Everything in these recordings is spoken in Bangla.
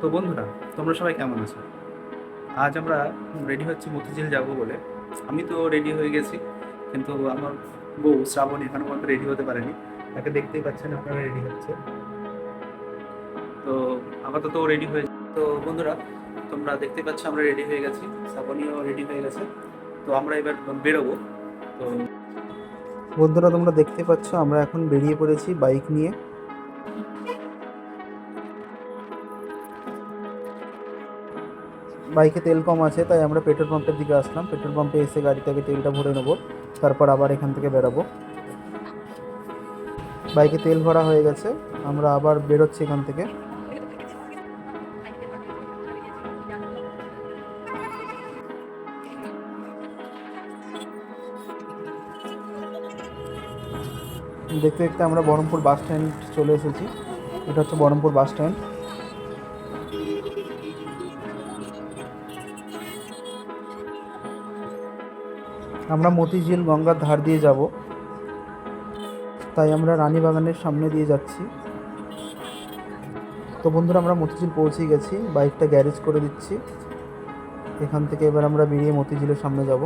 তো বন্ধুরা, তোমরা সবাই কেমন আছো? আজ আমরা রেডি হচ্ছি মতিঝিল যাব বলে। আমি তো রেডি হয়ে গেছি, কিন্তু আমার বউ শ্রাবণ এখনো পর্যন্ত রেডি হতে পারেনি। তাকে দেখতেই পাচ্ছেন আপনারা, রেডি হচ্ছে। তো আপাতত রেডি হয়ে, তো বন্ধুরা তোমরা দেখতেই পাচ্ছ আমরা রেডি হয়ে গেছি, শ্রাবণীও রেডি হয়ে গেছে। তো আমরা এবার বেরোবো। তো বন্ধুরা তোমরা দেখতে পাচ্ছ আমরা এখন বেরিয়ে পড়েছি বাইক নিয়ে। বাইকে তেল কম আছে, তাই আমরা পেট্রোল পাম্পের দিকে আসলাম। পেট্রোল পাম্পে এসে গাড়ি থেকে তেলটা ভরে নেবো, তারপর আবার এখান থেকে বেরাবো। বাইকে তেল ভরা হয়ে গেছে, আমরা আবার বেরোচ্ছি এখান থেকে। দেখতে দেখতে আমরা বহরমপুর বাস স্ট্যান্ড চলে এসেছি। এটা হচ্ছে বহরমপুর বাস স্ট্যান্ড। আমরা মতিঝিল গঙ্গার ধার দিয়ে যাব, তাই আমরা রানীবাগানের সামনে দিয়ে যাচ্ছি। তো বন্ধুরা আমরা মতিঝিল পৌঁছে গেছি, বাইকটা গ্যারেজ করে দিচ্ছি। এখান থেকে এবার আমরা বেরিয়ে মতিঝিলের সামনে যাব।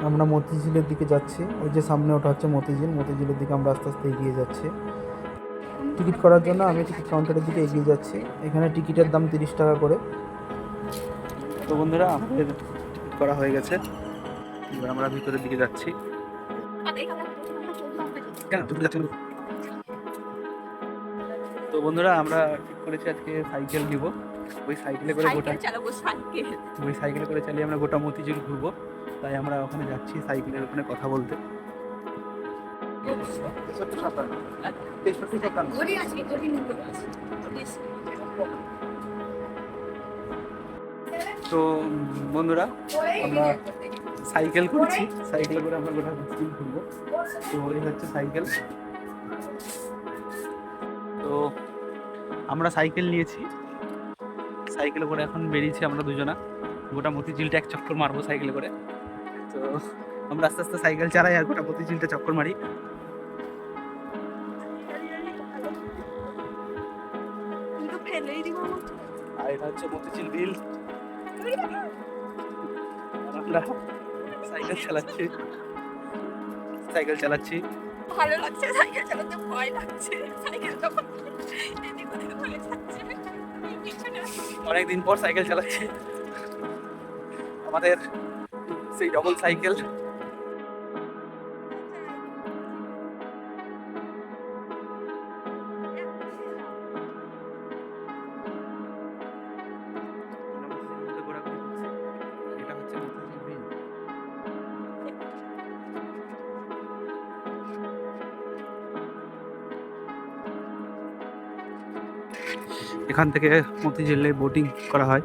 আমরা মতিঝিলের দিকে যাচ্ছি, ওই যে সামনে ওটা হচ্ছে মতিঝিল। মতিঝিলের দিকে আমরা আস্তে আস্তে এগিয়ে যাচ্ছি। টিকিট করার জন্য আমি টিকিট কাউন্টারের দিকে এগিয়ে যাচ্ছি। এখানে টিকিটের দাম 30 টাকা করে। তো বন্ধুরা আমাদের টিকিট করা হয়ে গেছে, এবার আমরা ভিতরের দিকে যাচ্ছি। কেন তুমি যাচ্ছ না? তো বন্ধুরা আমরা ঠিক করেছি আজকে সাইকেল নিব। ওই সাইকেলে করে ওই সাইকেলে করে চালিয়ে আমরা গোটা মতিঝিল ঘুরবো। তাই আমরা ওখানে যাচ্ছি সাইকেলের ওখানে কথা বলতে। তো বন্ধুরা আমরা সাইকেল করছি, সাইকেলে করে আমরা গোটা মতিঝিল ঘুরবো। তো এই হচ্ছে সাইকেল। তো আমরা সাইকেল নিয়েছি, সাইকেলে করে এখন বেরিয়েছি আমরা দুজনা। গোটা মতিঝিলটা এক চক্কর মারবো সাইকেলে করে। তো আমরা আস্তে আস্তে সাইকেল চালাই আর গোটা মতিঝিলটা চক্কর মারি। আর এটা হচ্ছে মতিঝিল বিল। আমরা সাইকেল চালাচ্ছি। ভালো লাগছে, সাইকেল চালাতে ভয় লাগছে। সাইকেল যখন এদিক ওদিক ঘুরে যাচ্ছে, অনেকদিন পর সাইকেল চালাচ্ছি, আমাদের সেই ডবল সাইকেল। এটা হচ্ছে মতিঝিল বিল। এখান থেকে মতিঝিলে বোটিং করা হয়।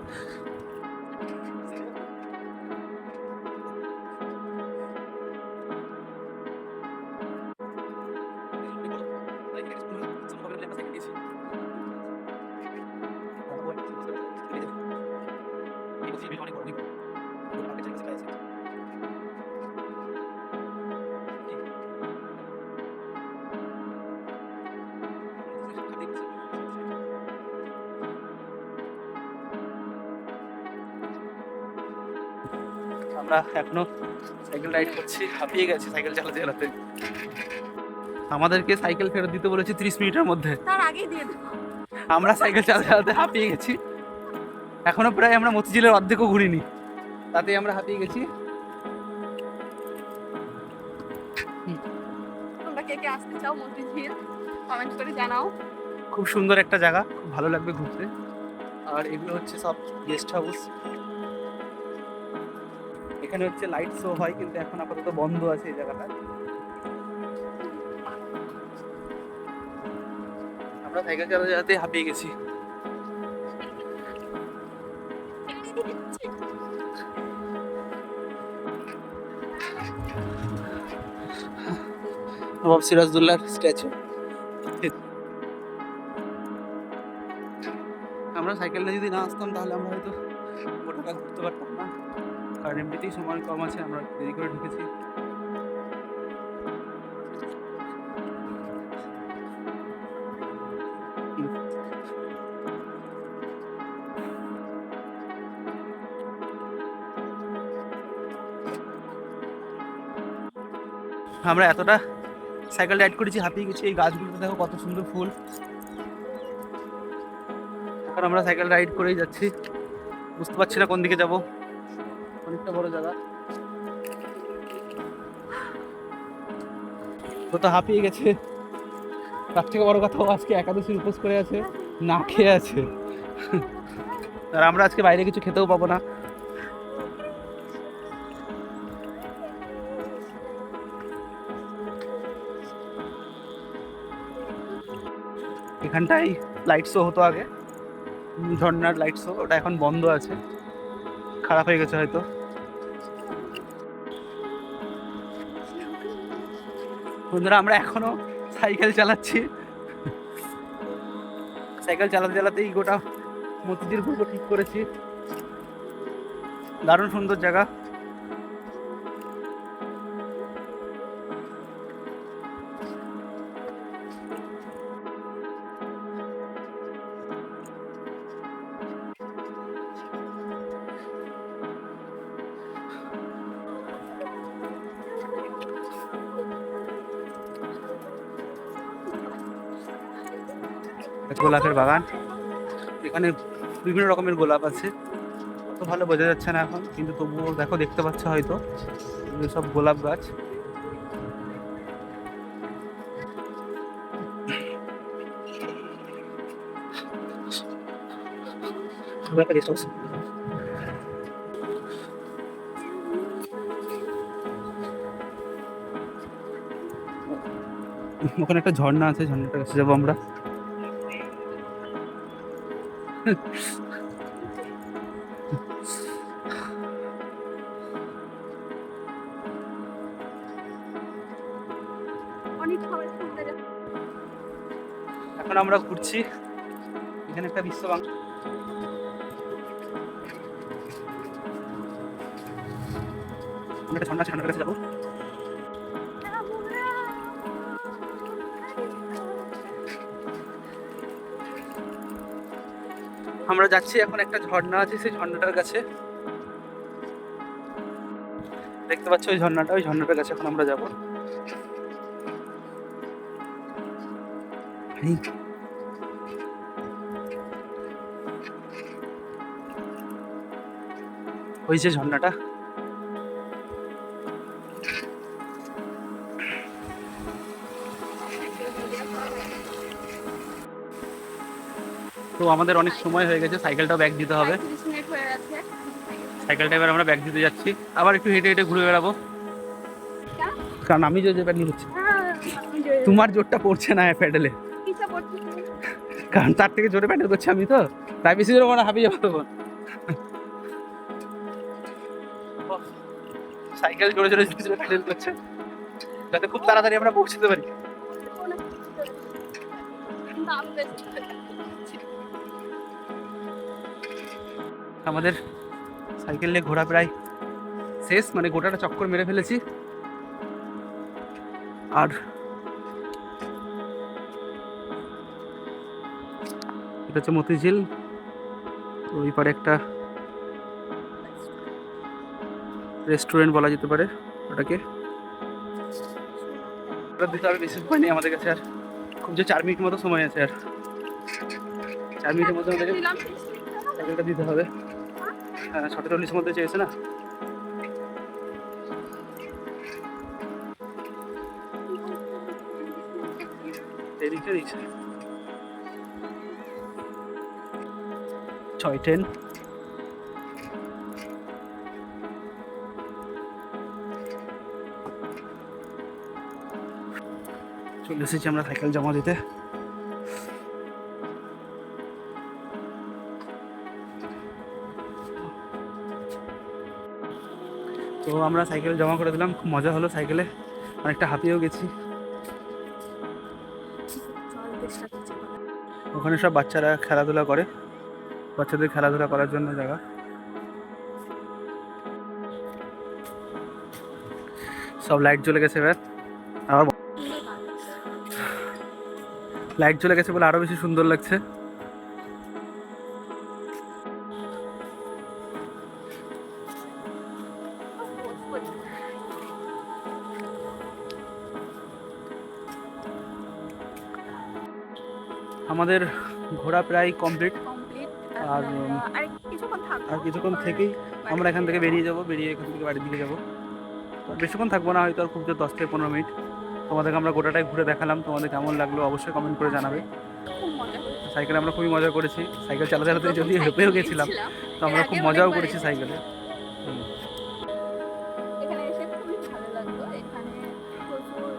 আমরা এখনো সাইকেল রাইড করছি, হাঁপিয়ে গেছি সাইকেল চালাতে চালাতে। আমাদেরকে সাইকেল ফেরত দিতে বলেছে 30 মিনিটের মধ্যে। তার আগেই দিয়ে দেবো। আমরা সাইকেল চালাতে চালাতে হাঁপিয়ে গেছি, এখনো প্রায় আমরা মতিঝিলের অর্ধেকও ঘুরিনি, তাতেই আমরা হাঁপিয়ে গেছি। তোমরা কে কে আসতে চাও মতিঝিল কমেন্ট করে জানাও। খুব সুন্দর একটা জায়গা, খুব ভালো লাগবে ঘুরতে। আর এগুলো হচ্ছে সব গেস্ট হাউস। এখানে হচ্ছে লাইট শো হয়, কিন্তু এখন আপাতত বন্ধ আছে এই জায়গাটা। আমরা সাইকেল চালাতে চালাতে হাঁপিয়ে গেছি। নবাব সিরাজদৌল্লার স্ট্যাচু। আমরা সাইকেলটা যদি না আসতাম তাহলে আমরা হয়তো গোটাটা ঘুরতে পারতাম না, কারণ এমনিতেই সময় কম আছে, আমরা দেরি করে ঢুকেছি। আমরা এতটা সাইকেল রাইড করেছি, হাঁপিয়ে গেছি। এই গাছগুলোতে দেখো কত সুন্দর ফুল। এখন আমরা সাইকেল রাইড করেই যাচ্ছি, বুঝতে পারছি না কোন দিকে যাব। অনেকটা বড় জায়গা, তো হাঁপিয়ে গেছে। তার থেকে বড় কথা, ও আজকে একাদশীর উপোস করে আছে, না খেয়ে আছে। আর আমরা আজকে বাইরে কিছু খেতেও পাবো না। এখানটাই লাইট শো হতো আগে, ঝর্ণার লাইট শো, ওটা এখন বন্ধ আছে, খারাপ হয়ে গেছে হয়তো। বন্ধুরা, আমরা এখনো সাইকেল চালাচ্ছি। সাইকেল চালাতে চালাতেই গোটা মতিঝিল ঘুরবো ঠিক করেছি। দারুণ সুন্দর জায়গা। গোলাপের বাগান, এখানে বিভিন্ন রকমের গোলাপ আছে, অত ভালো বোঝা যাচ্ছে না এখন, কিন্তু তবুও দেখো, দেখতে পাচ্ছ হয়তো, এগুলো সব গোলাপ গাছ। ওখানে একটা ঝর্ণা আছে, ঝর্ণাটার কাছে যাবো আমরা। এখন আমরা ঘুরছি, এখানে একটা বিশ্ব বাংলা, আমরা একটা ঝর্ণা, ঝর্ণার কাছে যাবো। আমরা যাচ্ছি, এখন একটা ঝর্ণা আছে, সেই ঝর্ণাটার কাছে, দেখতে পাচ্ছ ওই ঝর্ণাটা, ওই ঝর্ণাটার কাছে এখন আমরা যাবো। ওই যে ঝর্ণাটা, তো আমাদের অনেক সময় হয়ে গেছে, সাইকেলটাও ব্যাগ দিতে হবে। সাইকেলটা এবার আমরা ব্যাগ দিতে যাচ্ছি, আবার একটু হেঁটে হেঁটে ঘুরে বেড়াবো, কারণ আমি যে প্যাডেল করছি, তোমার জোরটা পড়ছে না প্যাডেলে, কারণ তার থেকে জোরে প্যাডেল করছি আমি, তো তাই বেশি জোরে মনে হাঁপিয়ে যাবো তখন। সাইকেল জোরে জোরে জোরে জোরে প্যাডেল করছে, যাতে খুব তাড়াতাড়ি আমরা পৌঁছতে পারি। আমাদের সাইকেল নিয়ে ঘোরা প্রায় শেষ, মানে গোটাটা চক্কর মেরে ফেলেছি। আর এটা হচ্ছে মতিঝিল, ওই পারে একটা রেস্টুরেন্ট বলা যেতে পারে ওটাকে। দিতে হবে, বেশি সময় নেই আমাদের কাছে, আর খুব যে 4 মিনিট মতো সময় আছে, আর 4 মিনিটের মধ্যে আমাদের সাইকেলটা দিতে হবে। হ্যাঁ, 6:40 মধ্যে চেয়েছে না। এদিকে দিচ্ছে 6:10। চলে এসেছি আমরা সাইকেল জমা দিতে। তো আমরা সাইকেল জমা করে দিলাম, খুব মজা হলো সাইকেলে, অনেকটা হাঁপিয়েও গেছি। ওখানে সব বাচ্চারা খেলাধুলা করে, বাচ্চাদের খেলাধুলা করার জন্য জায়গা। সব লাইট জ্বলে গেছে, এবার আবার লাইট জ্বলে গেছে বলে আরো বেশি সুন্দর লাগছে। আমাদের ঘোরা প্রায় কমপ্লিট। কমপ্লিট। আর, আর কিছুক্ষণ থাকবো, আর কিছুক্ষণ তারপর থেকেই বাড়ি আমরা এখান থেকে যাবো। বেরিয়ে যাব, বেরিয়ে এখান থেকে বাড়ির দিকে যাবো। তো বেশিক্ষণ থাকবো না, হয়তো আর খুব জোর 10 থেকে 15 মিনিট। তোমাদেরকে আমরা গোটাটাই ঘুরে দেখালাম, তোমাদের কেমন লাগলো অবশ্যই কমেন্ট করে জানাবে। খুব মজা হয়েছে। সাইকেলে আমরা খুবই মজা করেছি, সাইকেল চালাতে চালাতে প্রথম যদিও সাইকেল হেঁপেও গেছিলাম, নিয়েছিলাম। তো এর আমরা আগে খুব মজাও অনেকবার করেছি এসেছি। সাইকেলে। এখানে এসে খুবই ভালো লাগলো। এখানে প্রচুর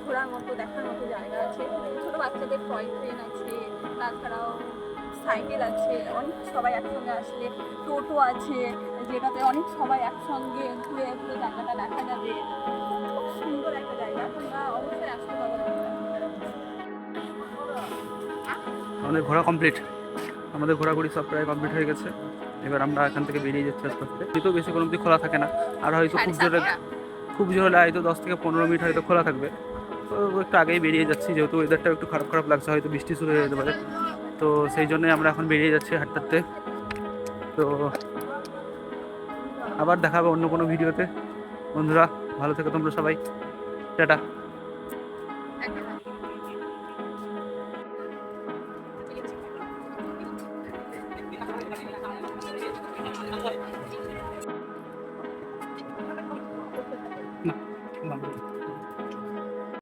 ঘোরার মতো, দেখার মতো জায়গা আছে। ছোট বাচ্চাদের টয় ট্রেন আছে, তাছাড়াও সাইকেল আছে, অনেক সবাই একসঙ্গে আসলে টোটো আছে, যেটাতে অনেক সবাই একসঙ্গে ঘুরে ঘুরে জায়গাটা দেখা যাবে। খুব সুন্দর একটা জায়গা, তোমরা অবশ্যই আসতে পারো। আমাদের ঘোরা কমপ্লিট, আমাদের ঘোরাঘুরি সব প্রায় কমপ্লিট হয়ে গেছে। এবার আমরা এখান থেকে বেরিয়ে যাচ্ছি আস্তে আস্তে। কিন্তু বেশি কোনো অবধি খোলা থাকে না, আর হয়তো খুব জোরে, 7:30। হলে হয়তো 10 থেকে 15 মিনিট হয়তো খোলা থাকবে। তো একটু আগেই বেরিয়ে যাচ্ছি, যেহেতু ওয়েদারটা একটু খারাপ খারাপ লাগছে, হয়তো বৃষ্টি শুরু হয়ে যেতে পারে। তো সেই জন্যই আমরা এখন বেরিয়ে যাচ্ছি হাঁটতে হাঁটতে। তো আবার দেখা হবে অন্য কোনো ভিডিওতে। বন্ধুরা ভালো থেকো তোমরা সবাই, টাটা। না,